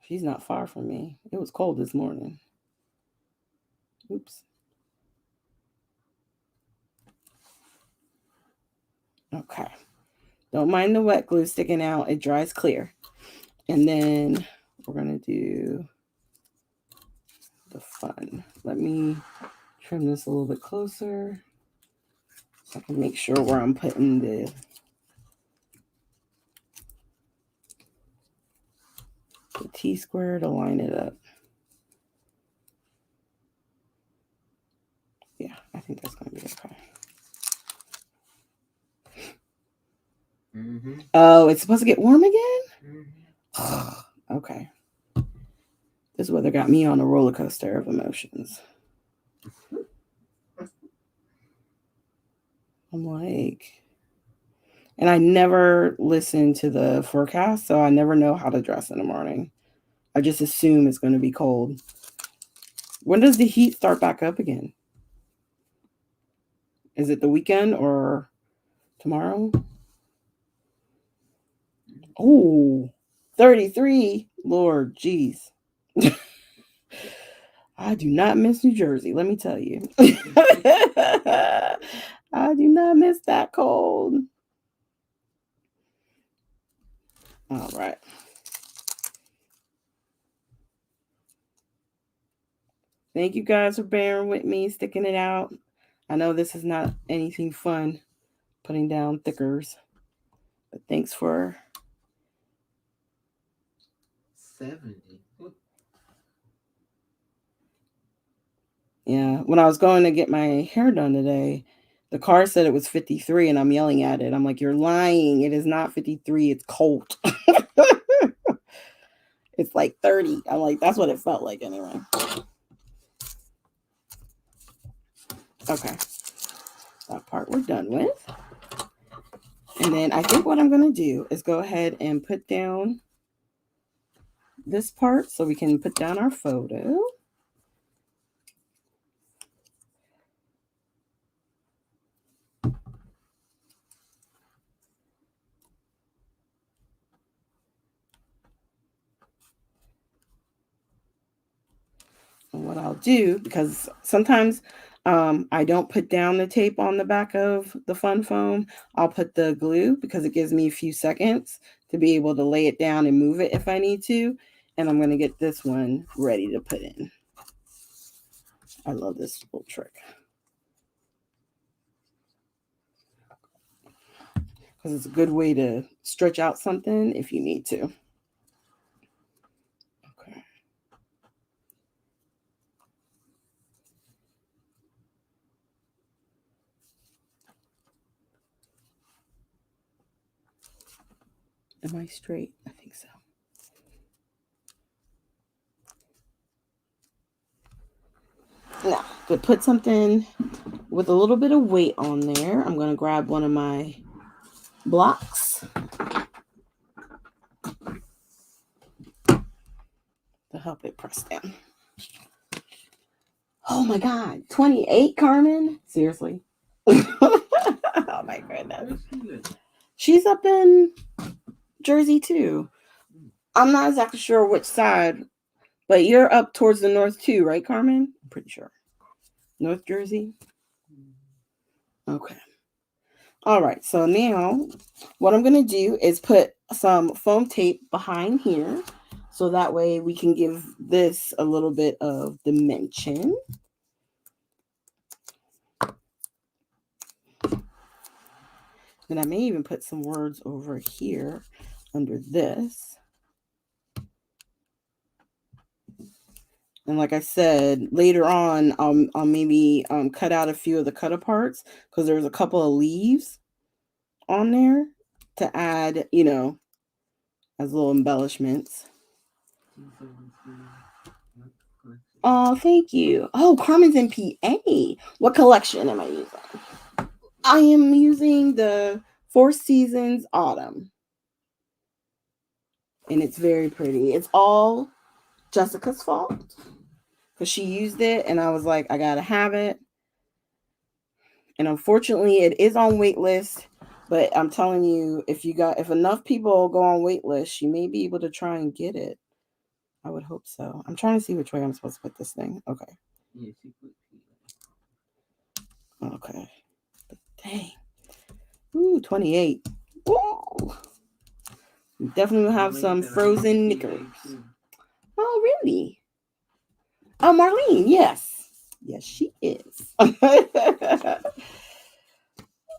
She's not far from me. It was cold this morning. Oops. Okay. Don't mind the wet glue sticking out. It dries clear. And then we're going to do the fun. Let me trim this a little bit closer so I can make sure where I'm putting the T-square to line it up. Yeah, I think that's going to be okay. Mm-hmm. Oh, it's supposed to get warm again? Mm-hmm. Okay. This weather got me on a roller coaster of emotions. I'm like, and I never listen to the forecast, so I never know how to dress in the morning. I just assume it's going to be cold. When does the heat start back up again? Is it the weekend or tomorrow? Oh, 33. Lord, geez. I do not miss New Jersey, let me tell you. I do not miss that cold. All right. Thank you guys for bearing with me, sticking it out. I know this is not anything fun, putting down thickers, but thanks for 70. Yeah, when I was going to get my hair done today, the car said it was 53 and I'm yelling at it. I'm like, you're lying. It is not 53. It's cold. It's like 30. I'm like, that's what it felt like anyway. Okay. That part we're done with. And then I think what I'm going to do is go ahead and put down this part so we can put down our photo. And what I'll do, because sometimes I don't put down the tape on the back of the fun foam, I'll put the glue because it gives me a few seconds to be able to lay it down and move it if I need to. And I'm going to get this one ready to put in. I love this little trick. Because it's a good way to stretch out something if you need to. Okay. Am I straight? I think so. Now, to put something with a little bit of weight on there, I'm going to grab one of my blocks to help it press down. Oh my God, 28, Carmen? Seriously? Oh my goodness. She's up in Jersey too. I'm not exactly sure which side, but you're up towards the north too, right, Carmen? I'm pretty sure. North Jersey? Okay. All right, so now what I'm going to do is put some foam tape behind here so that way we can give this a little bit of dimension. And I may even put some words over here under this. And like I said, later on, I'll maybe cut out a few of the cut aparts because there's a couple of leaves on there to add, as little embellishments. Oh, thank you. Oh, Carmen's in PA. What collection am I using? I am using the Four Seasons Autumn. And it's very pretty. It's all Jessica's fault because she used it and I was like, I gotta have it. And unfortunately, it is on wait list. But I'm telling you, if enough people go on wait list, you may be able to try and get it. I would hope so. I'm trying to see which way I'm supposed to put this thing. Okay. Yeah, she put Okay. But dang. Ooh, 28. Ooh. Definitely will have some frozen knickers. Oh, really? Oh, Marlene, yes. Yes, she is.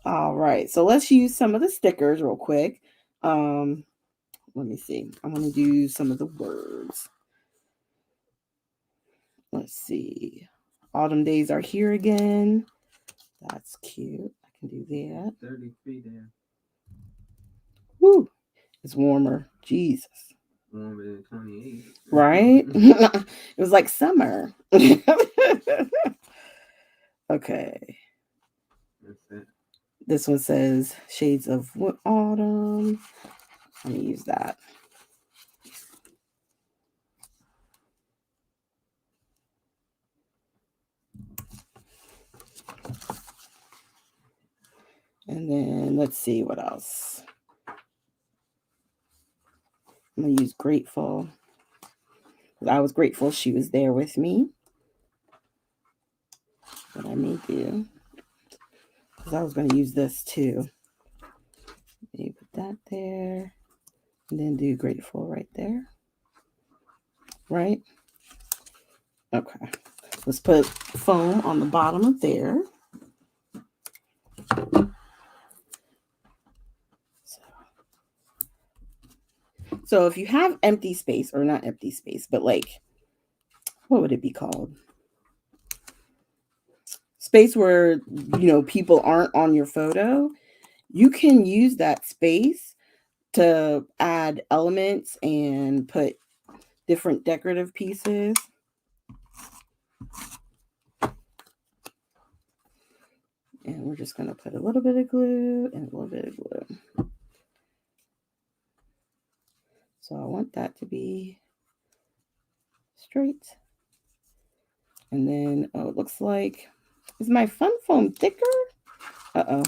All right. So let's use some of the stickers real quick. Let me see. I'm going to do some of the words. Let's see. Autumn days are here again. That's cute. I can do that. 33 there. Woo. It's warmer. Jesus. Warmer than 28. Right? It was like summer. Okay. That's it. This one says shades of autumn. Let me use that. And then let's see what else. I'm going to use grateful. I was grateful she was there with me. What I may do. Because I was going to use this too. Maybe put that there. And then do grateful right there. Right? Okay. Let's put foam on the bottom of there. So if you have empty space, or not empty space, but like, what would it be called? Space where, people aren't on your photo. You can use that space to add elements and put different decorative pieces. And we're just going to put a little bit of glue and a little bit of glue. So I want that to be straight. And then, it looks like, is my fun foam thicker? Uh-oh.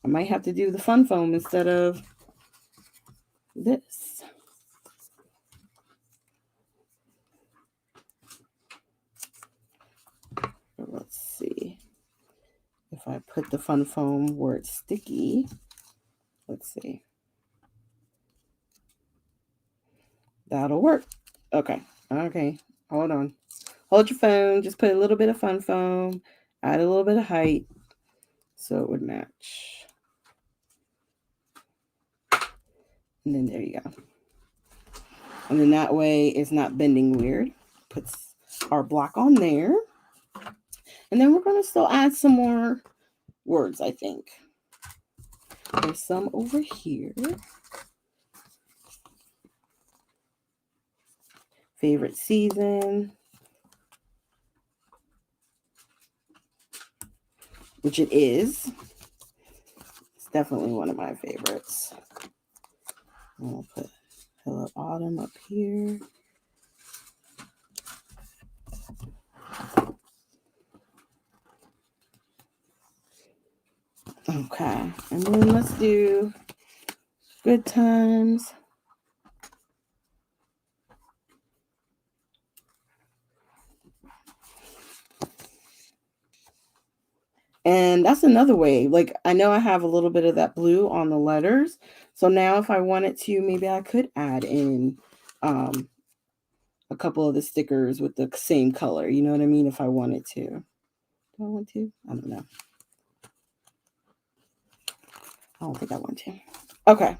I might have to do the fun foam instead of this. Let's see. If I put the fun foam where it's sticky, let's see. That'll work. Okay. Hold on. Hold your phone. Just put a little bit of fun foam. Add a little bit of height so it would match. And then there you go. And then that way it's not bending weird. Puts our block on there. And then we're going to still add some more words, I think. There's some over here. Favorite season. Which it is. It's definitely one of my favorites. I'll put Hello Autumn up here. Okay, and then let's do Good Times. And that's another way. Like, I know I have a little bit of that blue on the letters. So now if I wanted to, maybe I could add in a couple of the stickers with the same color. You know what I mean? If I wanted to. Do I want to? I don't know. I don't think I want to. Okay.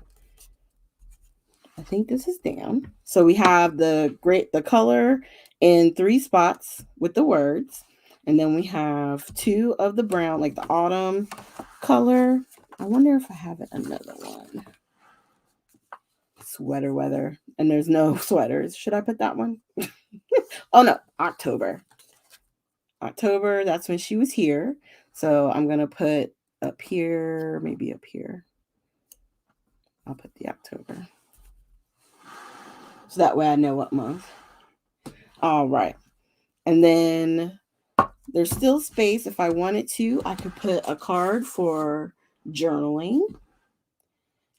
I think this is down. So we have the color in 3 spots with the words. And then we have 2 of the brown, like the autumn color. I wonder if I have another one. Let's sweater weather, and there's no sweaters. Should I put that one? Oh no, October. October, that's when she was here. So I'm gonna put up here, maybe up here. I'll put the October. So that way I know what month. All right. And then there's still space. If I wanted to, I could put a card for journaling.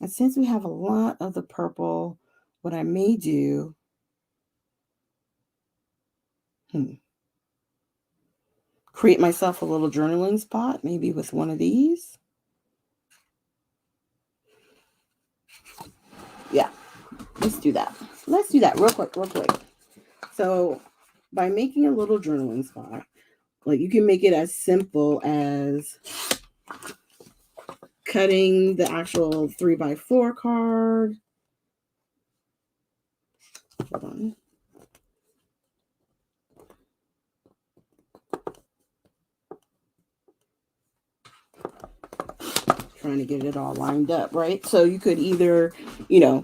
And since we have a lot of the purple, what I may do, create myself a little journaling spot, maybe with one of these. Yeah, let's do that. Let's do that real quick. So by making a little journaling spot, like you can make it as simple as cutting the actual 3x4 card. Hold on. Trying to get it all lined up, right? So you could either,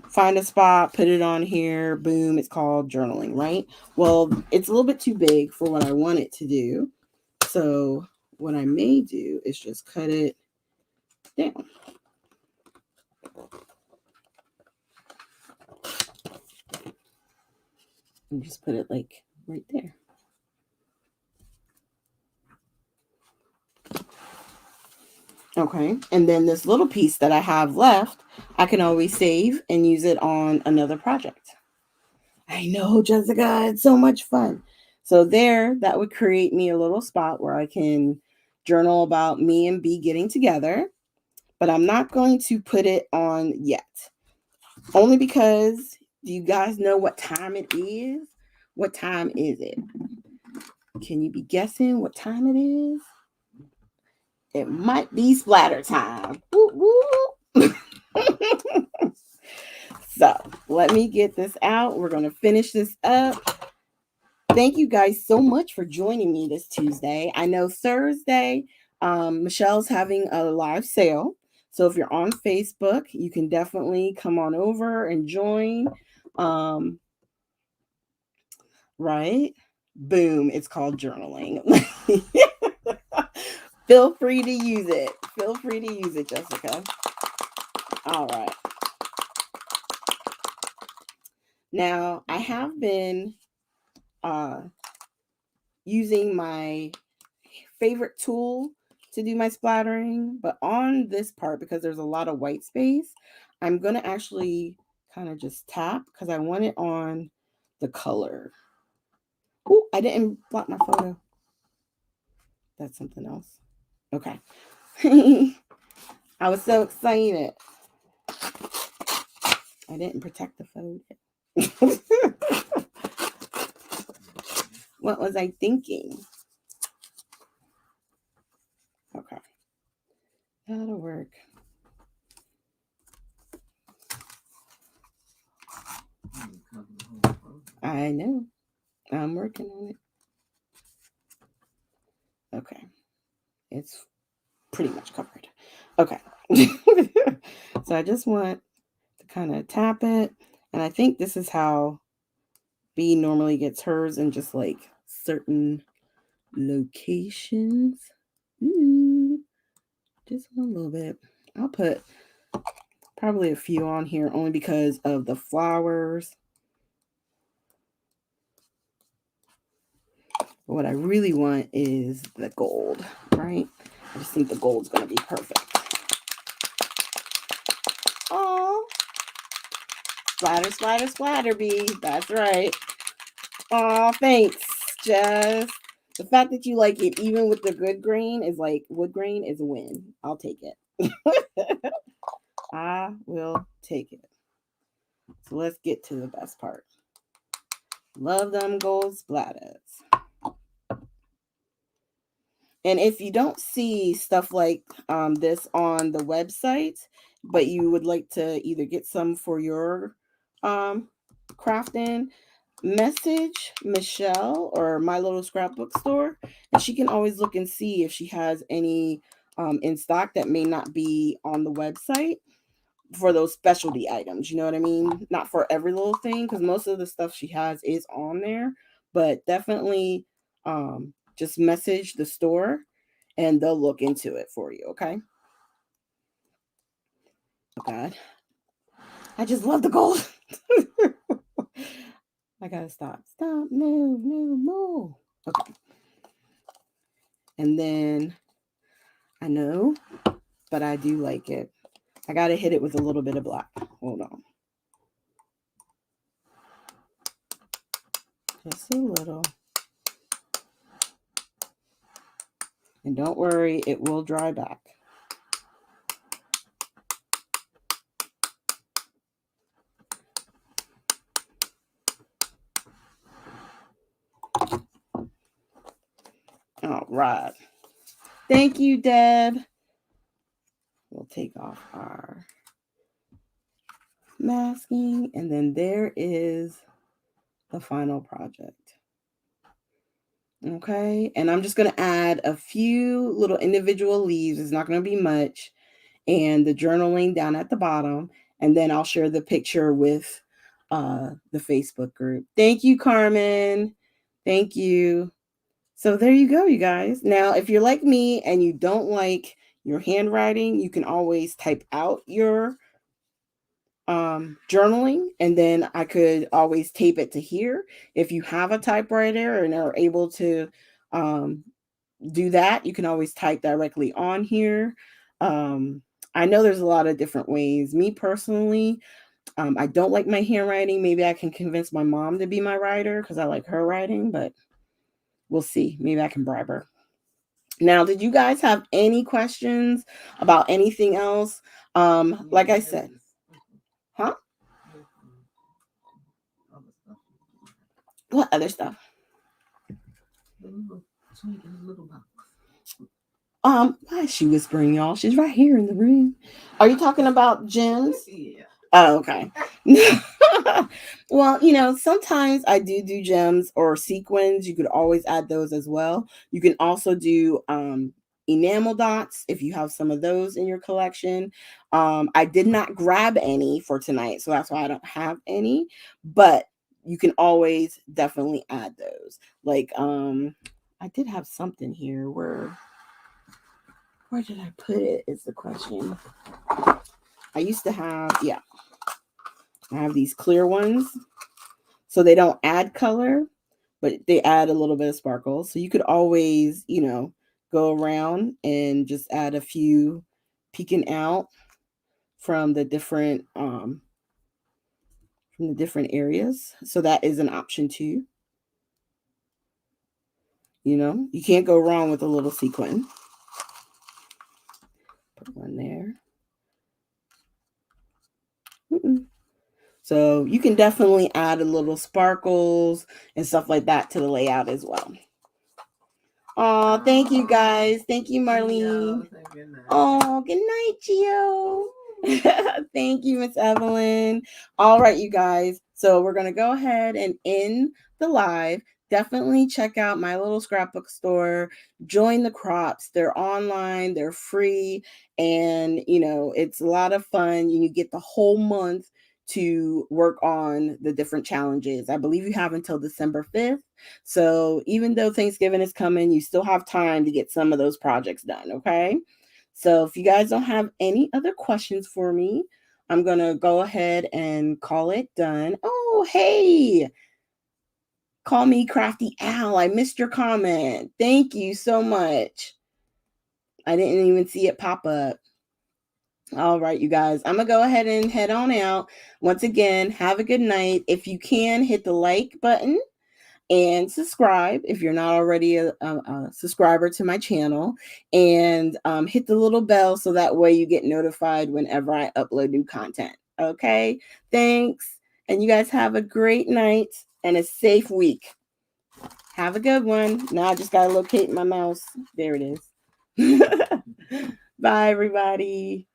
find a spot, put it on here, boom, it's called journaling, right? Well, it's a little bit too big for what I want it to do. So what I may do is just cut it down. And just put it like right there. Okay, and then this little piece that I have left, I can always save and use it on another project. I know, Jessica, it's so much fun. So there, that would create me a little spot where I can journal about me and B getting together, but I'm not going to put it on yet. Only because, do you guys know what time it is? What time is it? Can you be guessing what time it is? It might be splatter time. Woo, woo. So let me get this out. We're going to finish this up. Thank you guys so much for joining me this Tuesday. I know Thursday, Michelle's having a live sale. So if you're on Facebook, you can definitely come on over and join. Right? Boom. It's called journaling. Feel free to use it. Feel free to use it, Jessica. All right. Now, I have been using my favorite tool to do my splattering, but on this part, because there's a lot of white space, I'm going to actually kind of just tap because I want it on the color. Oh, I didn't block my photo. That's something else. Okay. I was so excited. I didn't protect the photo. What was I thinking? Okay. That'll work. I know. I'm working on it. Okay. It's pretty much covered. Okay. So I just want to kind of tap it. And I think this is how B normally gets hers in just like certain locations. Just a little bit. I'll put probably a few on here only because of the flowers. But what I really want is the gold, right? I just think the gold's going to be perfect. Oh, splatter, splatter, splatter, B. That's right. Oh, thanks, Jess. The fact that you like it, even with the good grain, is like wood grain, is a win. I'll take it. I will take it. So let's get to the best part. Love them gold splatters. And if you don't see stuff like this on the website, but you would like to either get some for your crafting, message Michelle or My Little Scrapbook Store, and she can always look and see if she has any in stock that may not be on the website. for those specialty items, you know what I mean? Not for every little thing, because most of the stuff she has is on there, but definitely just message the store and they'll look into it for you, okay? Oh God, I just love the gold. I gotta stop. Move. Okay. And then I know, but I do like it. I gotta hit it with a little bit of black. Hold on. Just a little. And don't worry, it will dry back. All right. Thank you, Deb. We'll take off our masking, and then there is the final project. Okay, and I'm just going to add a few little individual leaves. It's not going to be much, and the journaling down at the bottom, and then I'll share the picture with the Facebook group. Thank you, Carmen. Thank you. So there you go, you guys. Now, if you're like me and you don't like your handwriting, you can always type out your journaling, and then I could always tape it to here. If you have a typewriter and are able to do that, you can always type directly on here. I know there's a lot of different ways. Me personally, I don't like my handwriting. Maybe I can convince my mom to be my writer because I like her writing, but we'll see. Maybe I can bribe her. Now, did you guys have any questions about anything else? Like I said, huh? What other stuff? Why is she whispering, y'all? She's right here in the room. Are you talking about gems? Yeah. Oh, okay. Well, sometimes I do gems or sequins. You could always add those as well. You can also do enamel dots if you have some of those in your collection. I did not grab any for tonight, so that's why I don't have any, but you can always definitely add those. Like I did have something here where did I put it is the question. I used to have, I have these clear ones, so they don't add color, but they add a little bit of sparkle. So you could always, go around and just add a few peeking out from the different areas. So that is an option too. You can't go wrong with a little sequin. Put one there. So you can definitely add a little sparkles and stuff like that to the layout as well. Oh, thank you guys. Thank you, Marlene. Oh, good night, Gio. Thank you, Miss Evelyn. All right, you guys. So we're going to go ahead and end the live. Definitely check out My Little Scrapbook Store. Join the crops. They're online. They're free. And, it's a lot of fun. You get the whole month to work on the different challenges. I believe you have until December 5th. So even though Thanksgiving is coming, you still have time to get some of those projects done, okay? So if you guys don't have any other questions for me, I'm going to go ahead and call it done. Oh, hey, call me Crafty Al. I missed your comment. Thank you so much. I didn't even see it pop up. All right, you guys, I'm going to go ahead and head on out. Once again, have a good night. If you can, hit the like button and subscribe if you're not already a subscriber to my channel, and hit the little bell so that way you get notified whenever I upload new content. Okay, thanks. And you guys have a great night and a safe week. Have a good one. Now I just got to locate my mouse. There it is. Bye, everybody.